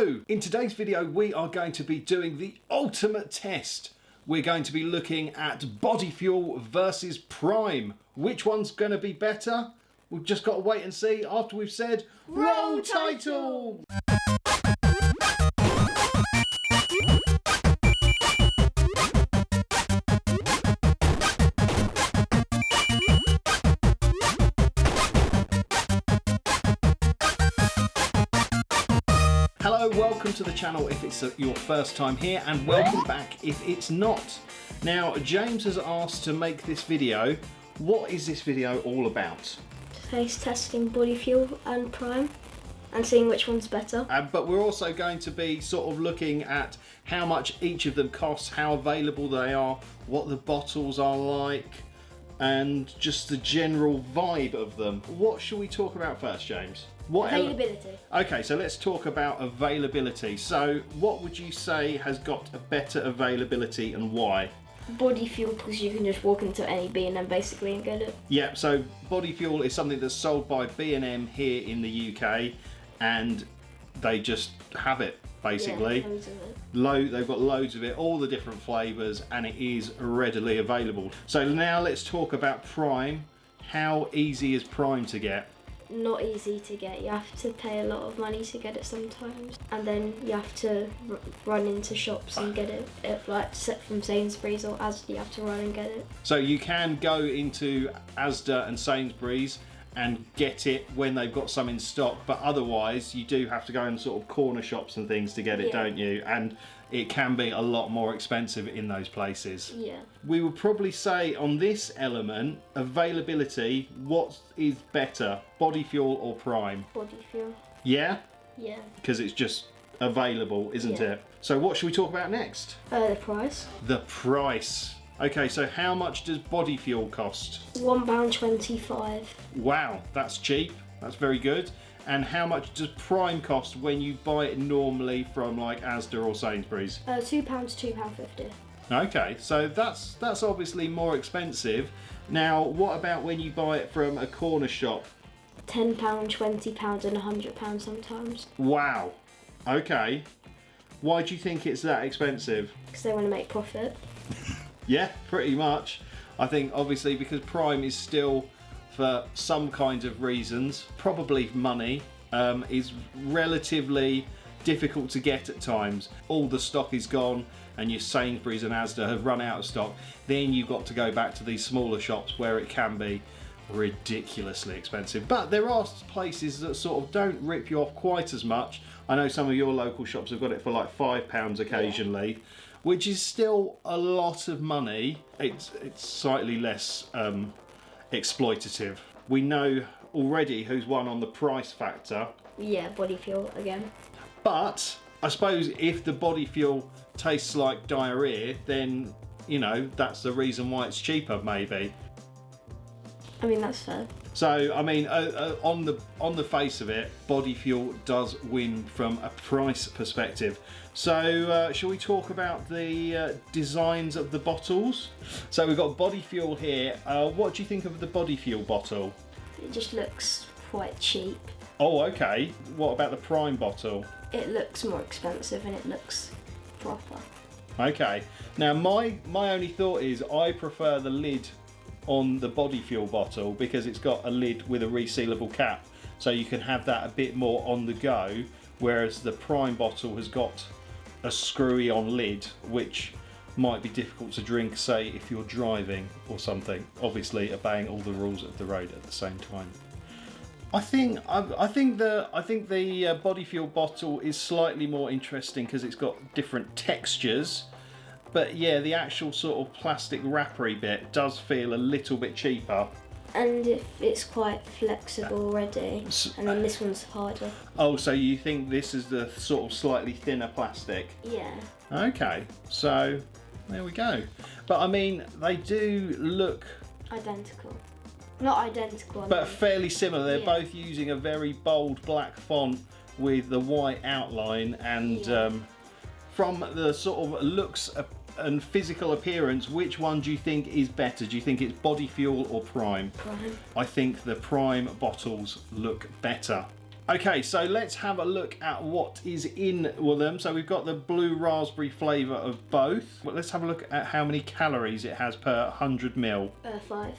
Hello! In today's video we are going to be doing the ultimate test. We're going to be looking at Body Fuel versus Prime. Which one's going to be better? We've just got to wait and see after we've said Roll Title! Hello, welcome to the channel if it's your first time here, and welcome back if it's not. Now, James has asked to make this video. What is this video all about? Taste testing Body Fuel and Prime and seeing which one's better. But we're also going to be sort of looking at how much each of them costs, how available they are, what the bottles are like, and just the general vibe of them. What should we talk about first, James? Availability. Okay, so let's talk about availability. So what would you say has got a better availability and why? Body Fuel, because you can just walk into any B&M basically and get it. Yeah, so Body Fuel is something that's sold by B&M here in the UK, and they just have it basically. Yeah, loads of it. They've got loads of it, all the different flavours, and it is readily available. So now let's talk about Prime. How easy is Prime to get? Not easy to get. You have to pay a lot of money to get it sometimes, and then you have to run into shops and get it like from Sainsbury's or Asda. You have to run and get it. So you can go into Asda and Sainsbury's and get it when they've got some in stock, but otherwise you do have to go in sort of corner shops and things to get it, don't you? And it can be a lot more expensive in those places. Yeah. We would probably say on this element, availability, what is better, Body Fuel or Prime? Body Fuel. Yeah? Yeah. Because it's just available, isn't Yeah. it? So what should we talk about next? The price. The price. Okay, so how much does Body Fuel cost? £1.25. Wow, that's cheap. That's very good. And how much does Prime cost when you buy it normally from like Asda or Sainsbury's? £2, £2.50. Okay, so that's obviously more expensive. Now, what about when you buy it from a corner shop? £10, £20 and £100 sometimes. Wow. Okay. Why do you think it's that expensive? Because they want to make profit. Yeah, pretty much. I think obviously because Prime is still, for some kinds of reasons, probably money, is relatively difficult to get at times. All the stock is gone and your Sainsbury's and Asda have run out of stock. Then you've got to go back to these smaller shops where it can be ridiculously expensive. But there are places that sort of don't rip you off quite as much. I know some of your local shops have got it for like £5 occasionally. Yeah. Which is still a lot of money. It's slightly less exploitative. We know already who's won on the price factor. Yeah, Body Fuel again. But I suppose if the Body Fuel tastes like diarrhea, then, you know, that's the reason why it's cheaper, maybe. I mean, that's fair. So, I mean, on the face of it, Body Fuel does win from a price perspective. So, shall we talk about the designs of the bottles? So, we've got Body Fuel here. What do you think of the Body Fuel bottle? It just looks quite cheap. Oh, okay. What about the Prime bottle? It looks more expensive and it looks proper. Okay. Now, my only thought is I prefer the lid on the Body Fuel bottle because it's got a lid with a resealable cap, so you can have that a bit more on the go, whereas the Prime bottle has got a screwy on lid which might be difficult to drink, say if you're driving or something, obviously obeying all the rules of the road at the same time. I think the Body Fuel bottle is slightly more interesting because it's got different textures. But yeah, the actual sort of plastic wrappery bit does feel a little bit cheaper. And it's quite flexible already, and then this one's harder. Oh, so you think this is the sort of slightly thinner plastic? Yeah. Okay, so there we go. But I mean, they do look identical. Not identical. But fairly similar. They're yeah. both using a very bold black font with the white outline, and from the sort of looks and physical appearance, which one do you think is better? Do you think it's Body Fuel or Prime? Prime. I think the Prime bottles look better. Okay, so let's have a look at what is in them. So we've got the blue raspberry flavour of both. But let's have a look at how many calories it has per 100 ml. 5.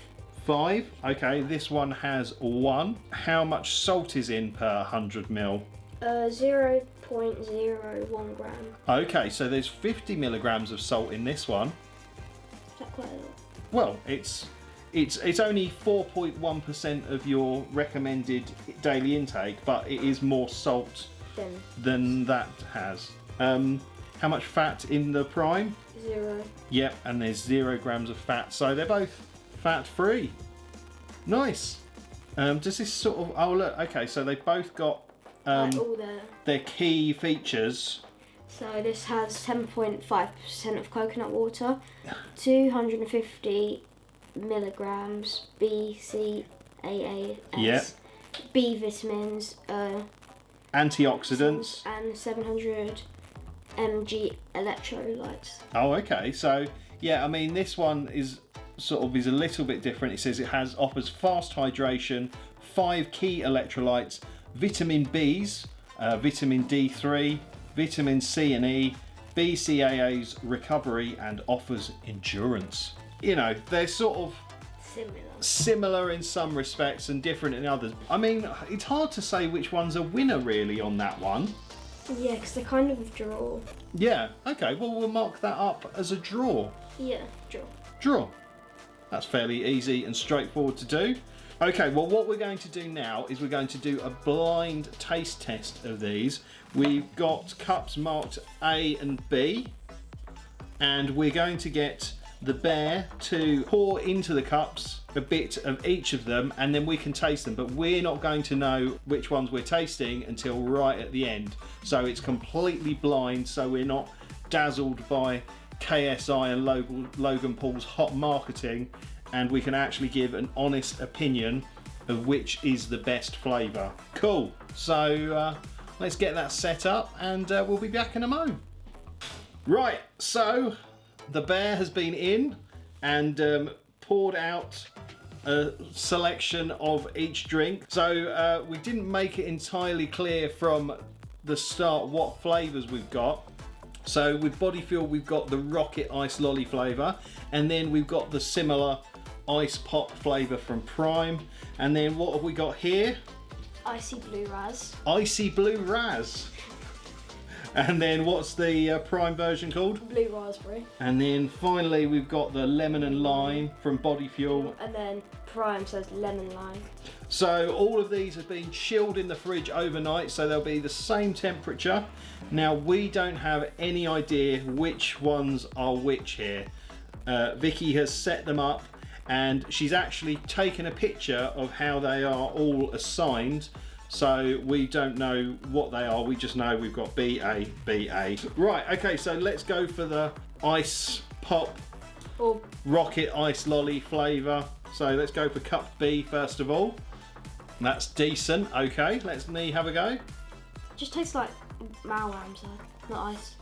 5. Okay, this one has 1. How much salt is in per 100 ml? 0.01 gram. Okay, so there's 50 milligrams of salt in this one. Is that quite a lot? Well, it's only 4.1% of your recommended daily intake, but it is more salt than that has. How much fat in the Prime? 0. Yep, and there's 0 grams of fat, so they're both fat-free. Nice. Does this sort of... Oh, look, okay, so they've both got all their key features. So this has 10.5% of coconut water, 250 milligrams BCAAs, Yep. B vitamins, Antioxidants. and 700 mg electrolytes. Oh, okay. So, yeah, I mean, this one is a little bit different. It says it offers fast hydration, 5 key electrolytes, vitamin Bs, vitamin D3, vitamin C and E, BCAAs recovery, and offers endurance. You know, they're sort of similar in some respects and different in others. I mean, it's hard to say which one's a winner really on that one. Yeah, because they're kind of a draw. Yeah, okay, well, we'll mark that up as a draw. Yeah, draw. Draw. That's fairly easy and straightforward to do. Okay, well, what we're going to do now is we're going to do a blind taste test of these. We've got cups marked A and B, and we're going to get the bear to pour into the cups a bit of each of them, and then we can taste them, but we're not going to know which ones we're tasting until right at the end. So it's completely blind, so we're not dazzled by KSI and Logan Paul's hot marketing, and we can actually give an honest opinion of which is the best flavour. Cool, so let's get that set up, and we'll be back in a mo. Right, so the bear has been in and poured out a selection of each drink. So we didn't make it entirely clear from the start what flavours we've got. So with Body Fuel we've got the Rocket Ice Lolly flavour, and then we've got the similar Ice Pop flavour from Prime. And then what have we got here? Icy Blue Raz. Icy Blue Raz. And then what's the Prime version called? Blue Raspberry. And then finally we've got the Lemon and Lime from Body Fuel. And then Prime says Lemon Lime. So all of these have been chilled in the fridge overnight, so they'll be the same temperature. Now we don't have any idea which ones are which here. Vicky has set them up, and she's actually taken a picture of how they are all assigned. So we don't know what they are, we just know we've got B, A, B, A. Right, okay, so let's go for the Ice Pop Or Rocket Ice Lolly flavour. So let's go for cup B first of all. That's decent, okay, let's have a go. just tastes like Malram, so not ice.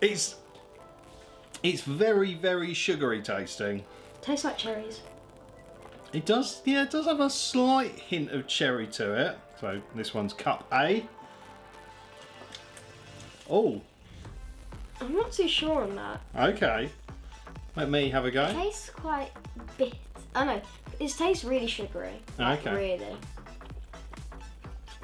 It's very, very sugary tasting. Tastes like cherries. It does, yeah, it does have a slight hint of cherry to it. So this one's cup A. Oh, I'm not too sure on that. okay. Let me have a go. It tastes quite bit. Oh no, it tastes really sugary. Like, Okay. really.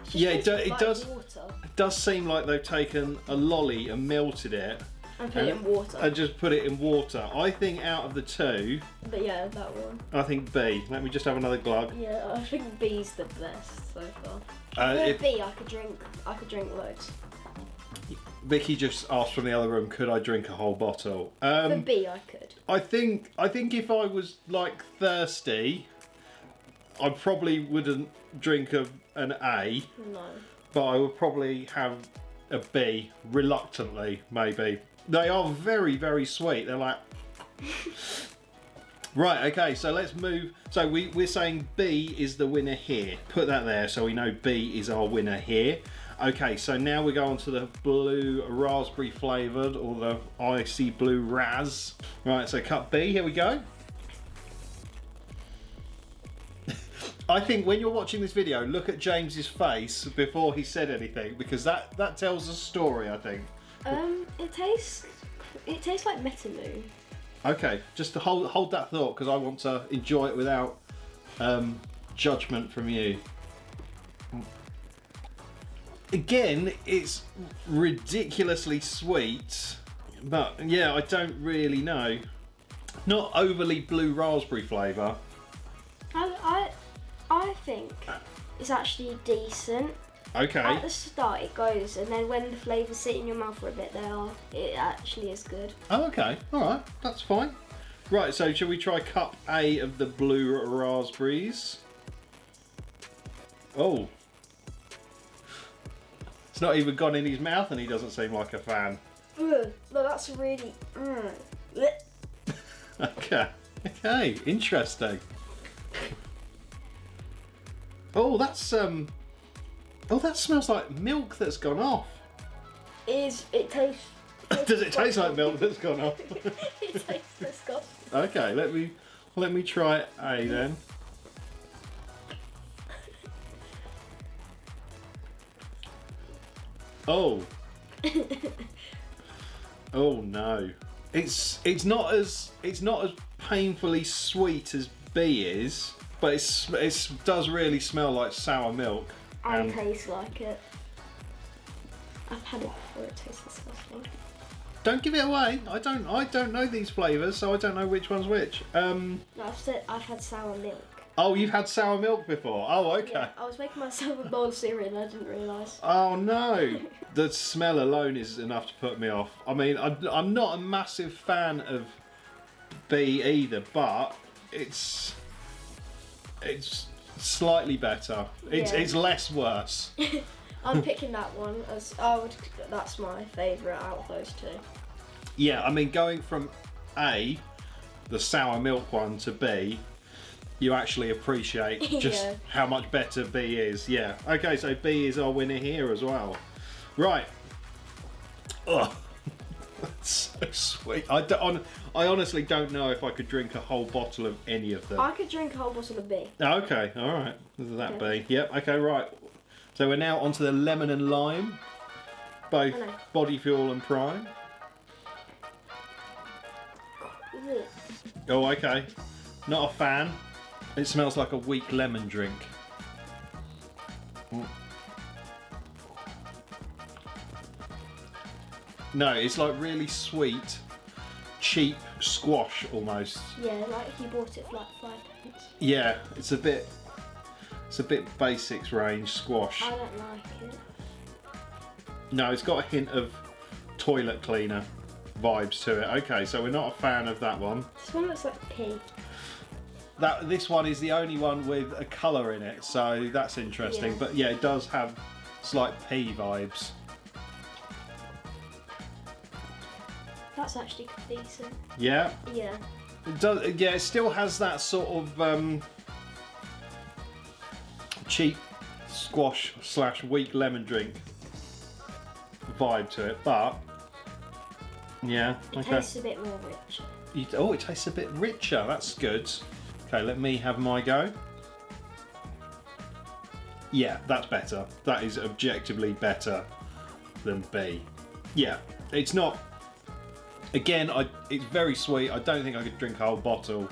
Just Yeah, tastes like does. Water. It does seem like they've taken a lolly and melted it And put it in water. and just put it in water. I think out of the two, But yeah, that one. I think B. Let me just have another glug. Yeah, I think B's the best so far. If B, I could drink loads. Vicky just asked from the other room, could I drink a whole bottle? For B, I could. I think if I was like thirsty, I probably wouldn't drink an A, No. but I would probably have a B reluctantly, maybe. They are very, very sweet. They're like. Right, okay, so let's move. So we're saying B is the winner here. Put that there so we know B is our winner here. Okay, so now we go on to the blue raspberry flavoured, or the icy blue raz. Right, so cup B, here we go. I think when you're watching this video, look at James's face before he said anything, because that tells a story, I think. It tastes like Metamoon. Okay, just to hold that thought, because I want to enjoy it without judgment from you. Again, it's ridiculously sweet, but yeah, I don't really know. Not overly blue raspberry flavour. I think it's actually decent. Okay. At the start it goes, and then when the flavours sit in your mouth for a bit, it actually is good. Oh, okay. All right, that's fine. Right, so shall we try cup A of the blue raspberries? Oh. It's not even gone in his mouth and he doesn't seem like a fan. No, that's really... Okay, interesting. Oh, that's oh, that smells like milk that's gone off. It tastes... Does it taste like milk that's gone off? It tastes disgusting. Okay, let me try A then. Oh. Oh no. It's not as painfully sweet as B is, but it does really smell like sour milk. And tastes like it. I've had it before. It tastes disgusting. Don't give it away. I don't know these flavours, so I don't know which one's which. No, I've had sour milk. Oh, you've had sour milk before. Oh, okay. Yeah, I was making myself a bowl of cereal and I didn't realise. Oh no. The smell alone is enough to put me off. I mean, I'm not a massive fan of B either, but it's slightly better. It's less worse. I'm picking that one as that's my favourite out of those two. Yeah, I mean, going from A, the sour milk one, to B, you actually appreciate just how much better B is. Yeah. Okay, so B is our winner here as well. Right. Oh, that's so sweet. I honestly don't know if I could drink a whole bottle of any of them. I could drink a whole bottle of B. Okay, all right. That B. Yep. Okay, right. So we're now onto the lemon and lime, both Body Fuel and Prime. Oh, okay. Not a fan. It smells like a weak lemon drink. No, it's like really sweet, cheap squash almost. Yeah, like you bought it for like 5 pence. Yeah, it's a bit basics range squash. I don't like it. No, it's got a hint of toilet cleaner vibes to it. Okay, so we're not a fan of that one. This one looks like pee. This one is the only one with a colour in it, so that's interesting. Yeah. But yeah, it does have slight pea vibes. That's actually decent. Yeah. Yeah. It does. Yeah, it still has that sort of cheap squash / weak lemon drink vibe to it, but yeah. It tastes a bit more rich. It tastes a bit richer. That's good. Okay, let me have my go. Yeah, that's better. That is objectively better than B. Yeah, it's not. Again, it's very sweet. I don't think I could drink a whole bottle,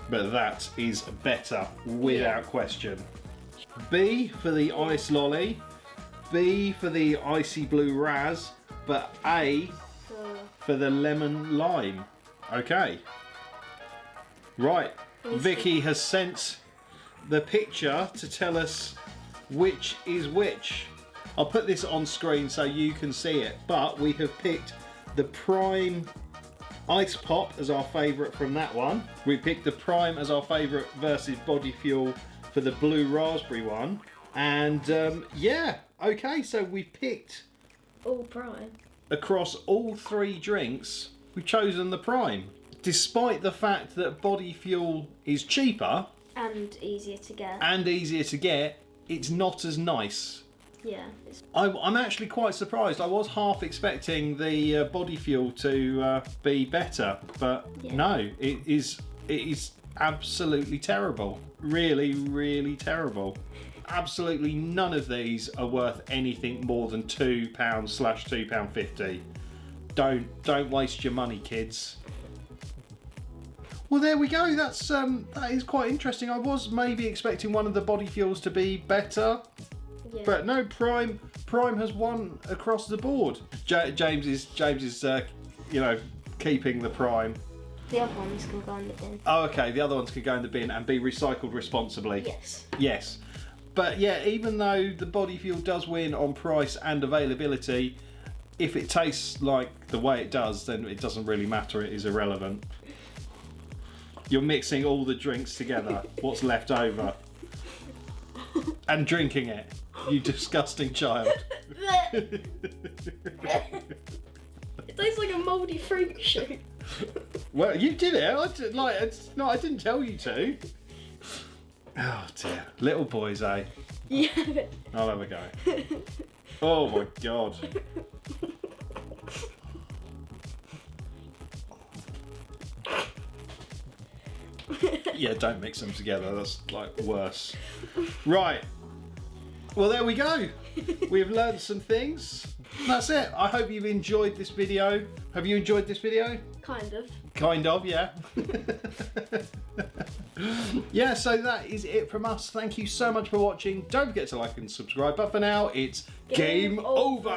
but that is better without question. B for the ice lolly, B for the icy blue raz, but A for the lemon lime. Okay. Right. Vicky has sent the picture to tell us which is which. I'll put this on screen so you can see it, but we have picked the Prime Ice Pop as our favourite from that one. We picked the Prime as our favourite versus Body Fuel for the blue raspberry one. And yeah, okay, so we picked all Prime. Across all 3 drinks, we've chosen the Prime. Despite the fact that Body Fuel is cheaper and easier to get, it's not as nice. Yeah. I'm actually quite surprised. I was half expecting the Body Fuel to be better, but no, it is absolutely terrible. Really, really terrible. Absolutely none of these are worth anything more than £2/£2.50. Don't waste your money, kids. Well, there we go. That is quite interesting. I was maybe expecting one of the body fuels to be better, but no. Prime has won across the board. James is keeping the Prime. The other ones can go in the bin. Oh, okay. The other ones could go in the bin and be recycled responsibly. Yes. But yeah, even though the body fuel does win on price and availability, if it tastes like the way it does, then it doesn't really matter. It is irrelevant. You're mixing all the drinks together, what's left over, and drinking it. You disgusting child. It tastes like a mouldy fruit shoot. Well, you did it. I didn't tell you to. Oh dear, little boys, eh? Yeah. I'll have a go. Oh my god. Yeah, don't mix them together. That's like worse. Right. Well, there we go. We've learned some things. That's it. I hope you've enjoyed this video. Have you enjoyed this video? Kind of. Kind of, yeah. Yeah, so that is it from us. Thank you so much for watching. Don't forget to like and subscribe. But for now, it's game over.